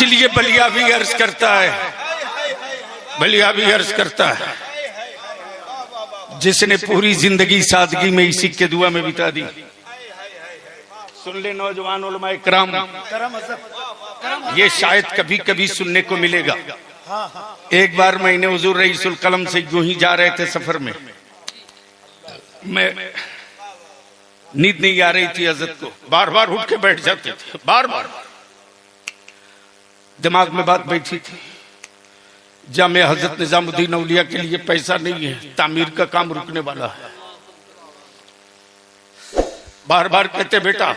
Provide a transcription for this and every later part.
इसलिए बलिया भी अर्ज करता है, बलिया भी अर्ज करता है, जिसने पूरी जिंदगी सादगी में इसी के दुआ में बिता दी। सुन ले नौजवान उलमाए कराम, ये शायद कभी कभी सुनने को मिलेगा। एक बार मैंने हुजूर रईसुल कलम से यूं ही जा रहे थे सफर में, मैं नींद नहीं आ रही थी हजरत को, बार बार उठ के बैठ जाते थे, बार बार दिमाग में बात बैठी थी। जामे हजरत निजामुद्दीन औलिया के लिए पैसा नहीं है, तामीर का काम रुकने वाला है। बार बार कहते बेटा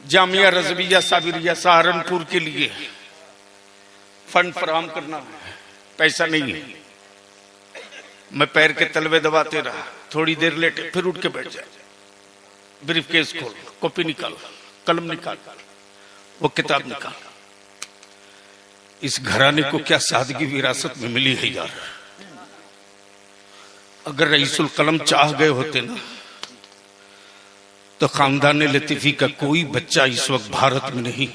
जामिया रज़विया साबिरिया सहारनपुर के लिए फंड फराहम करना है, पैसा नहीं है। मैं पैर के तलवे दबाते रहा, थोड़ी देर लेटे, फिर उठ के बैठ जाए, ब्रीफ केस खोल, कॉपी निकाल, कलम निकाल, वो किताब निकाल। इस घराने को क्या सादगी विरासत में मिली है यार। अगर रईसुल कलम चाह गए होते ना तो खानदान लतीफी का कोई बच्चा इस वक्त भारत में नहीं,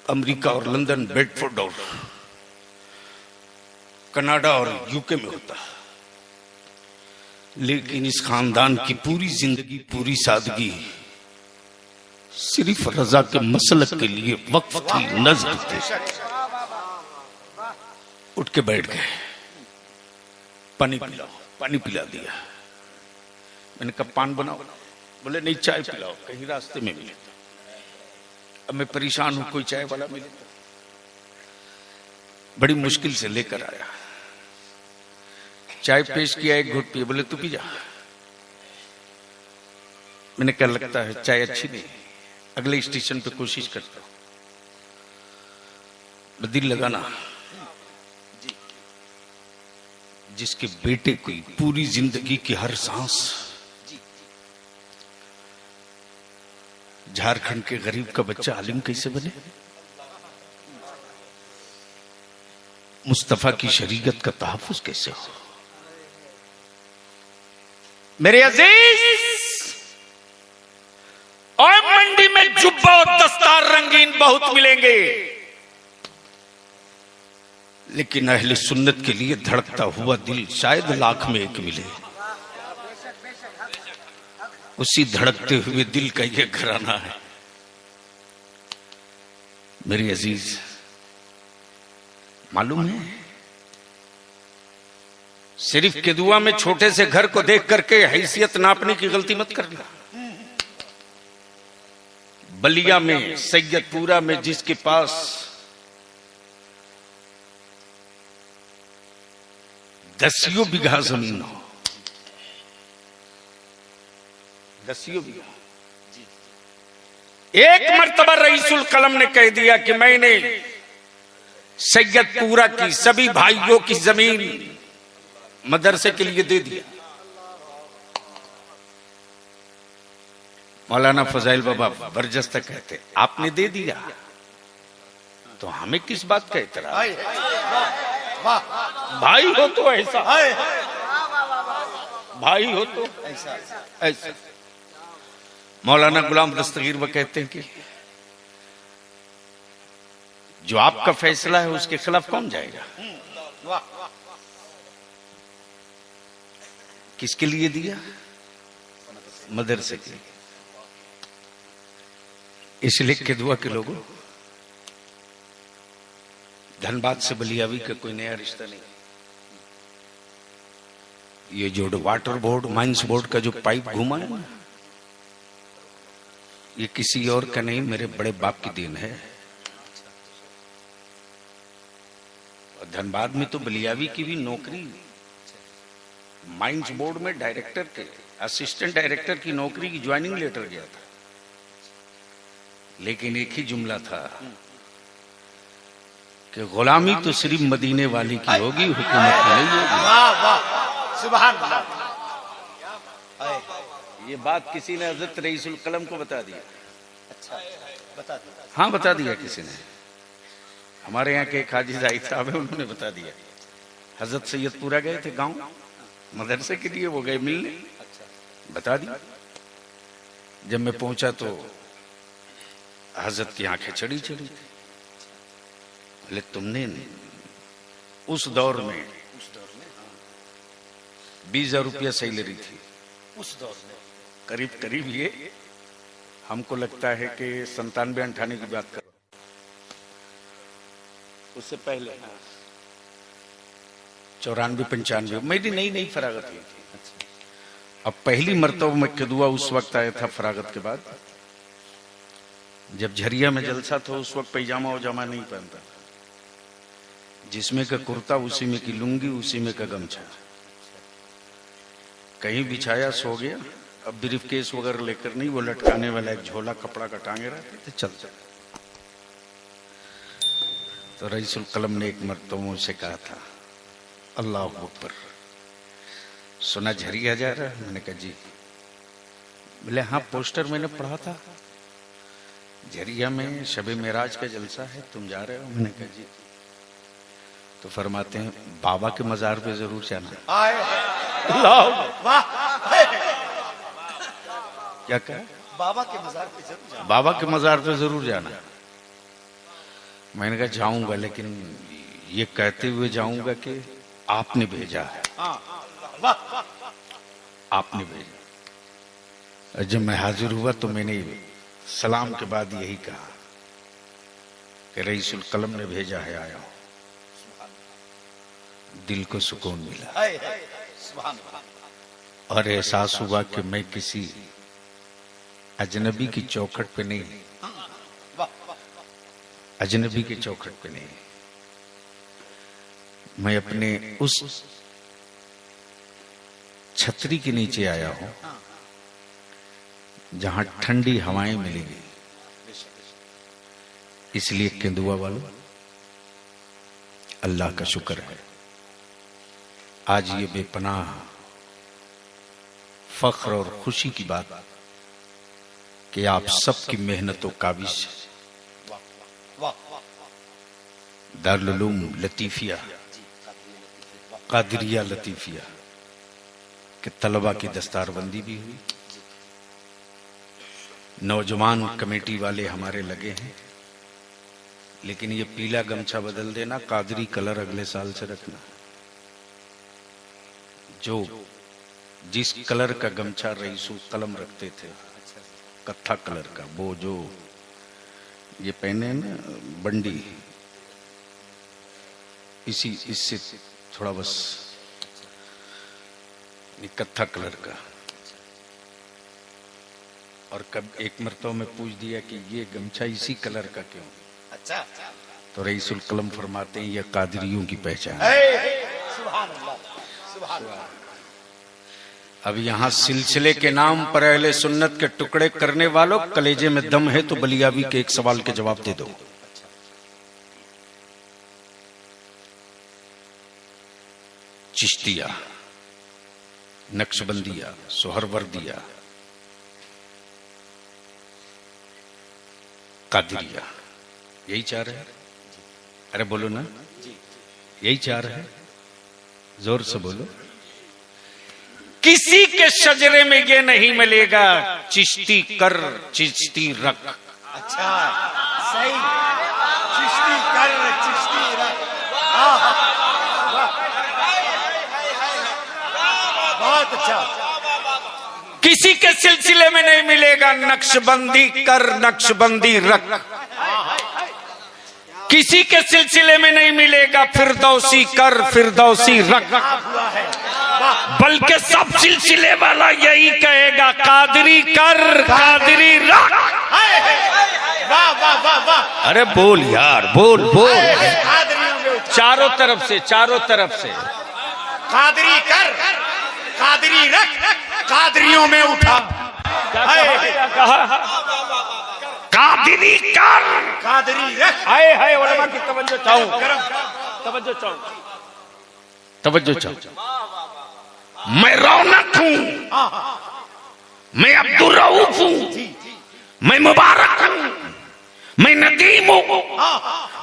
अमेरिका और लंदन, बेडफोर्ड और कनाडा और यूके में होता। लेकिन इस खानदान की पूरी जिंदगी, पूरी सादगी सिर्फ रजा के मसलक के लिए वक्फ थी, नज़्र थी। उठ के बैठ गए, पानी पिलाओ, पानी पिला दिया। मैंने कहा पान बनाओ, बोले नहीं चाय पिलाओ, कहीं रास्ते में मिले। अब मैं परेशान हूं, कोई चाय वाला मिले। बड़ी मुश्किल से लेकर आया, चाय पेश किया, एक घुट पिए, बोले तू पी जा। मैंने क्या लगता है चाय अच्छी नहीं, अगले स्टेशन पे कोशिश करता हूं। दिल लगाना, जिसके बेटे की पूरी जिंदगी की हर सांस झारखंड के गरीब का बच्चा आलिम कैसे बने, मुस्तफा की शरीयत का तहफ्फुज कैसे हो। मेरे अजीज, और मंडी में जुब्बा और दस्तार रंगीन बहुत मिलेंगे, लेकिन अहले सुन्नत के लिए धड़कता हुआ दिल शायद लाख में एक मिले। उसी धड़कते हुए दिल का यह घराना है। मेरे अजीज, मालूम है, सिर्फ के दुआ में छोटे से घर को देख करके हैसियत नापने की गलती मत करना। बलिया में, सैयदपुरा में जिसके पास 10 बीघा जमीन हो, 10 बीघा, एक मर्तबा रईसुल कलम ने कह दिया कि मैंने सैयदपुरा की सभी भाइयों की जमीन मदरसे के लिए दे दिया। मौलाना फजाइल बाबा बरजस्त कहते आपने दे दिया तो हमें किस बात का इतराज, भाई हो तो ऐसा, भाई हो तो ऐसा। मौलाना गुलाम दस्तगीर वो कहते हैं कि जो आपका फैसला है उसके खिलाफ कौन जाएगा। किसके लिए दिया, मदरसे के लिए। इसलिए के दुआ के लोगों, धनबाद से बलियावी का कोई नया रिश्ता नहीं। ये जो वाटर बोर्ड, माइंस बोर्ड का जो पाइप घुमा है ना, ये किसी और का नहीं, मेरे बड़े बाप की देन है। और धनबाद में तो बलियावी की भी नौकरी, माइंस बोर्ड में डायरेक्टर के, असिस्टेंट डायरेक्टर की नौकरी की ज्वाइनिंग लेटर गया था, लेकिन एक ही जुमला था कि गुलामी तो सिर्फ मदीने वाली की होगी, हुकूमत की नहीं होगी। वाह वाह, सुभान अल्लाह। ये बात किसी ने हजरत रईसुल कलम को बता दिया। अच्छा, बता दिया? हाँ बता दिया किसी ने। हमारे यहाँ के एक हाजी जाहिद साहब है, उन्होंने बता दिया। हजरत सैयदपुरा गए थे गांव मदरसे के लिए, वो गए मिलने, बता दिया। जब मैं पहुंचा तो हजरत की आंखें चढ़ी चढ़ी थी। बोले तुमने उस दौर में 20,000 रुपया सही ले रही थी उस दौर में, करीब करीब ये हमको लगता है कि 97-98 की बात कर, उससे पहले 94-95 मेरी नई नई फरागत हुई थी। अब पहली मर्तबा मैं कदुआ उस वक्त आया था फरागत के बाद, जब झरिया में जलसा था। उस वक्त पैजामा उजामा नहीं पहनता था, जिसमें का कुर्ता उसी में की लुंगी उसी में का गमछा, कहीं बिछाया सो गया। अब ब्रीफ केस वगैरह लेकर नहीं, वो लटकाने वाला एक झोला कपड़ा का टांगे रहते थे, चल। तो रईसुल कलम ने एक मर्तबा मुझसे कहा था, अल्लाह अकबर, सुना झरिया जा रहा है? मैंने कहा जी। बोले हाँ, पोस्टर मैंने पढ़ा था, झरिया में शबे मेराज का जलसा है, तुम जा रहे हो? मैंने कहा जी। तो फरमाते हैं बाबा के मजार पे जरूर जाना। क्या कहा? बाबा के मजार पे जरूर जाना। बाबा के मजार पे जरूर जाना। मैंने कहा जाऊंगा, लेकिन ये कहते हुए जाऊंगा कि आपने भेजा है। आपने भेजा। जब मैं हाजिर हुआ तो मैंने सलाम के बाद यही कहा कि रईसुल कलम ने भेजा है, आया हूं। दिल को सुकून मिला और एहसास हुआ कि मैं किसी अजनबी की चौखट पे नहीं, अजनबी की चौखट पे नहीं, मैं अपने उस छतरी के नीचे आया हूं जहां ठंडी हवाएं मिलेंगी। इसलिए केंदुआ वालों, अल्लाह का शुक्र है आज ये बेपनाह फख्र और खुशी की बात कि आप सबकी मेहनतों काबिज दारुल उलूम लतीफिया, कादिरिया लतीफिया के तलबा की दस्तारबंदी भी हुई। नौजवान कमेटी वाले हमारे लगे हैं, लेकिन ये पीला गमछा बदल देना, कादरी कलर अगले साल से रखना। जो जिस कलर का गमछा रईसुल कलम रखते थे, कत्था कलर का, वो जो ये पहने ना बंडी, इससे थोड़ा बस कत्था कलर का। और कब एक मर्तबा में पूछ दिया कि ये गमछा इसी कलर का क्यों? अच्छा। तो रईसुल कलम फरमाते हैं ये कादरियों की पहचान है। सुभान अल्लाह, सुभान अल्लाह। अब यहां सिलसिले के नाम पर अहले सुन्नत के टुकड़े करने वालों, कलेजे में दम है तो बलियावी के एक सवाल के जवाब दे दो। चिश्तिया, नक्शबंदिया, सोहरवर्दिया, कादिरिया, यही चार है। अरे बोलो ना, यही चार है, जोर से बोलो। किसी के शजरे में ये नहीं मिलेगा चिश्ती कर चिश्ती रख। अच्छा, सही। चिश्ती कर चिश्ती रख। बहुत अच्छा। किसी के सिलसिले में नहीं मिलेगा नक्शबंदी कर नक्शबंदी रख। किसी के सिलसिले में नहीं मिलेगा फिरदौसी कर फिरदौसी रख। बल्कि सब सिलसिले वाला यही कहेगा कादरी कर कादरी रख। वाह वाह वाह वाह। अरे बोल यार, बोल बोल। चारों तरफ से, चारों तरफ से। कादरी कर कादरी रख, कादरियों में उठा। क्या कहा? कादरी कर कादरी रख। हाय हाय, उलमा की तवज्जो चाहूं, तवज्जो चाहूं, तवज्जो चाहूं। मैं रौनक हूं, मैं अब्दुल रऊफ हूं, मैं मुबारक हूं, मैं नदीम हूं,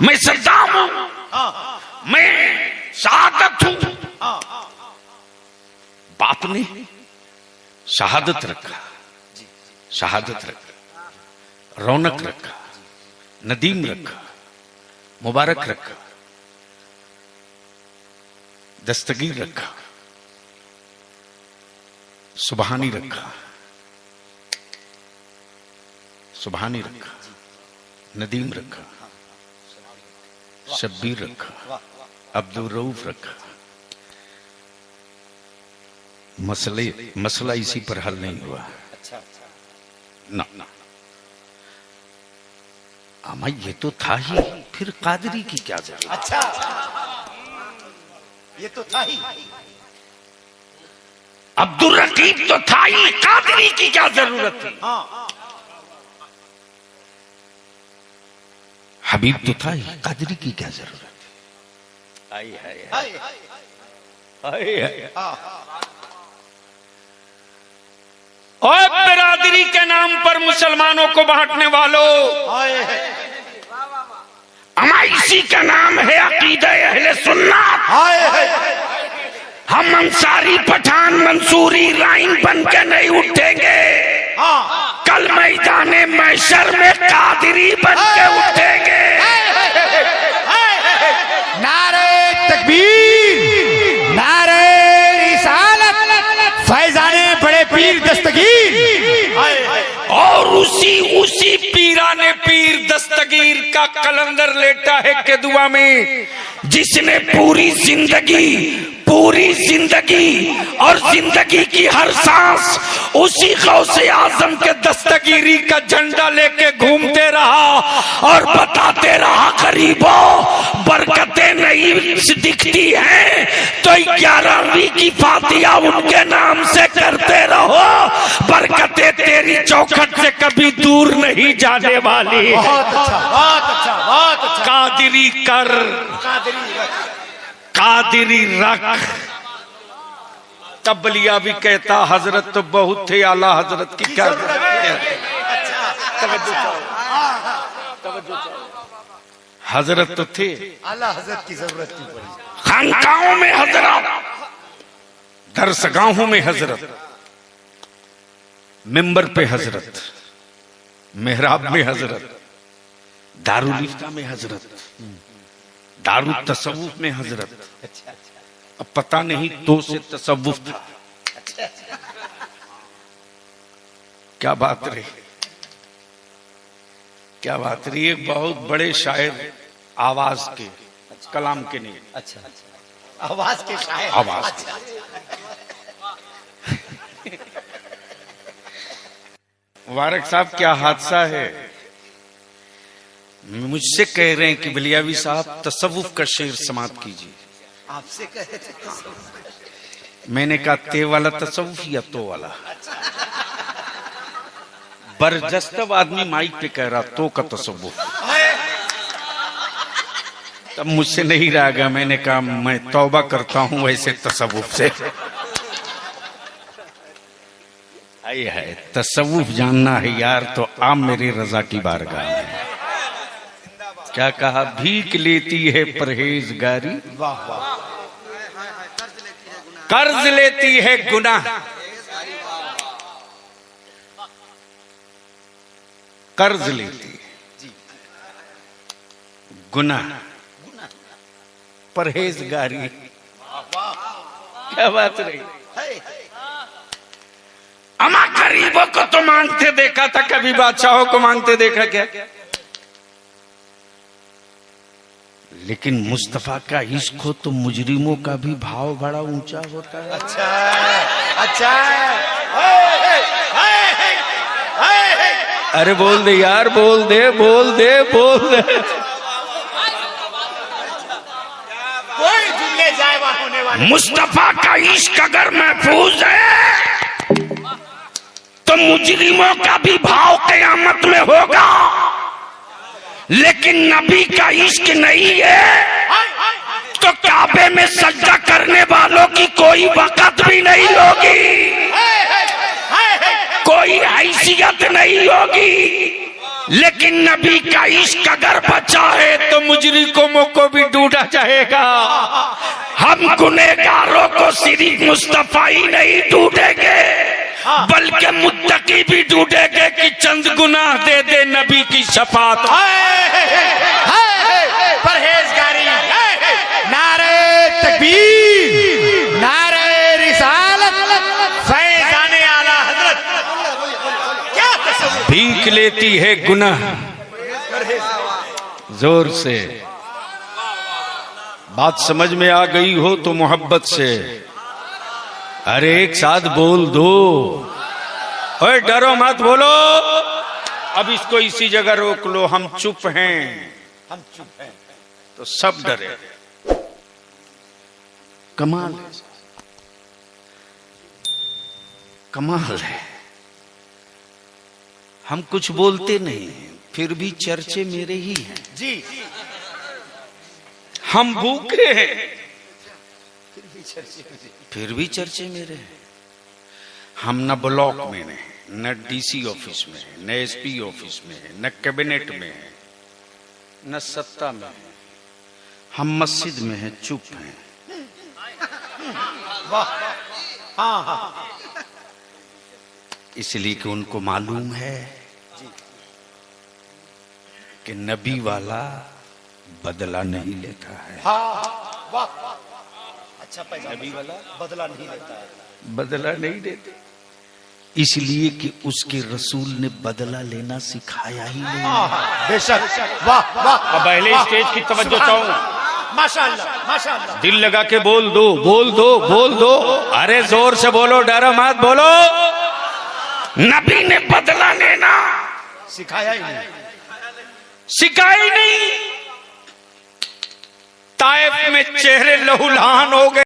मैं सद्दाम हूं, मैं शहादत हूं। बाप ने शहादत रखा, शहादत रखा, रौनक रखा, नदीम रखा, मुबारक रखा, दस्तगीर रखा, सुबहानी रखा, सुबहानी रखा, नदीम रखा, शब्बीर रखा, अब्दुल रऊफ रखा। मसला इसी पर हल नहीं हुआ। अच्छा ना अमा ये तो था ही, फिर कादरी की क्या जरूरत? अच्छा, ये तो था ही। अब्दुल रकीब तो था ही, कादरी की क्या जरूरत थी? हाँ, हबीब तो था ही, कादरी की क्या जरूरत है? हाय, और बिरादरी के नाम पर मुसलमानों को बांटने वालों, हमारा इसी का नाम है अकीदा अहले सुन्नत। हम अंसारी, पठान, मंसूरी, राइन बन के नहीं उठेंगे। कल मैदाने महशर में कादरी बन के उठेंगे। नारे तकबीर, नारे रिसालत, फैजाने बड़े पीर दस्तगीर। और उसी पीराने पीर दस्तगीर का कलंदर लेटा है के दुआ में, जिसने पूरी जिंदगी और जिंदगी की हर सांस उसी गौसे आजम के दस्तगीरी का झंडा लेके घूमते रहा और बताते रहा, गरीबों बरकतें नहीं दिखती हैं तो 11वीं की फातिहा उनके नाम से करते रहो, बरकतें तेरी चौखट से कभी दूर नहीं जाने वाली। बहुत अच्छा, बहुत अच्छा, बहुत अच्छा। कादरी कर, कादरी रख। तबलिया भी कहता हजरत तो बहुत थे, आला हजरत की क्या हजरत तो थे, आला हजरत की जरूरत नहीं पड़ी। खानकाहों में हजरत, दरसगाहों में हजरत, मिंबर पे हजरत, मेहराब में हजरत, दारुल इफ्ता में हजरत, दारुल तसव्वुफ में हजरत। अब पता नहीं तो से तसव्वुफ था। क्या बात रही, क्या बात रही। एक बहुत बड़े शायर आवाज के, कलाम के नहीं, अच्छा, आवाज के शायर, आवाज अच्छा। मुबारक साहब क्या हादसा है, मुझसे कह रहे हैं कि बलियावी साहब तसव्वुफ का शेर समाप्त कीजिए। आपसे कहे थे मैंने कहा ते वाला तसव्वुफ या तो वाला। बरजस्तब आदमी माइक पे कह रहा तो का तसव्वुफ, तब मुझसे नहीं रहा गया। मैंने कहा मैं तौबा करता हूं वैसे तसव्वुफ से। आई है तसव्वुफ जानना है यार तो आप मेरी रजा की बारगाह में। क्या कहा, भीख लेती है परहेजगारी, वाह वाह, कर्ज लेती है गुनाह, कर्ज लेती है गुनाह, परहेजगारी। क्या बात रही। अमा गरीबों को तो मांगते देखा था, कभी बादशाहों को मांगते देखा क्या? लेकिन मुस्तफा का इश्क हो तो मुजरिमों का भी भाव बड़ा ऊंचा होता है। अच्छा अच्छा। अरे बोल दे यार, बोल दे, बोल दे, बोल दे। कोई जुमले जाए वहां होने वाले। मुस्तफा का इश्क अगर महफूज है तो मुजरिमों का भी भाव क़यामत में होगा, लेकिन नबी का इश्क नहीं है तो काबे में सजदा करने वालों की कोई वक़्त भी नहीं होगी, कोई हैसियत नहीं होगी। लेकिन नबी का इश्क अगर बचा है तो मुजरिमों को भी ढूंढा जाएगा। हम गुनहगारों को सिर्फ मुस्तफा ही नहीं ढूंढेंगे बल्कि मुत्तकी भी ढूंढेंगे कि चंद गुनाह दे दे नबी की शफाअत। सीख लेती है गुनाह जोर से। बात समझ में आ गई हो तो मोहब्बत से अरे एक साथ बोल दो। ओए डरो मत बोलो। अब इसको इसी जगह रोक लो। हम चुप हैं, हम चुप हैं तो सब डरे। कमाल है, कमाल है। हम कुछ बोलते नहीं फिर भी चर्चे मेरे ही हैं जी। हम भूखे हैं फिर भी चर्चे मेरे हैं। हम न ब्लॉक में हैं, न डीसी ऑफिस में, न एसपी ऑफिस में, न कैबिनेट में, न सत्ता में। हम मस्जिद में हैं, चुप हैं। वाह। हाँ हाँ इसलिए कि उनको मालूम है कि नबी वाला बदला नहीं लेता है। हाँ वाह। अच्छा पैसा नबी वाला बदला नहीं लेता है। बदला नहीं लेते इसलिए कि उसके रसूल ने बदला लेना सिखाया ही नहीं। बेशक। वाह वाह। अब पहले स्टेज की तवज्जो चाहूं। माशाअल्लाह माशाअल्लाह। दिल लगा के बोल दो, बोल दो, बोल दो। अरे जोर से बोलो, डरो मत बोलो। नबी ने बदला लेना सिखाया ही नहीं, सिखाया ही नहीं। ताइफ में चेहरे लहूलुहान हो गए।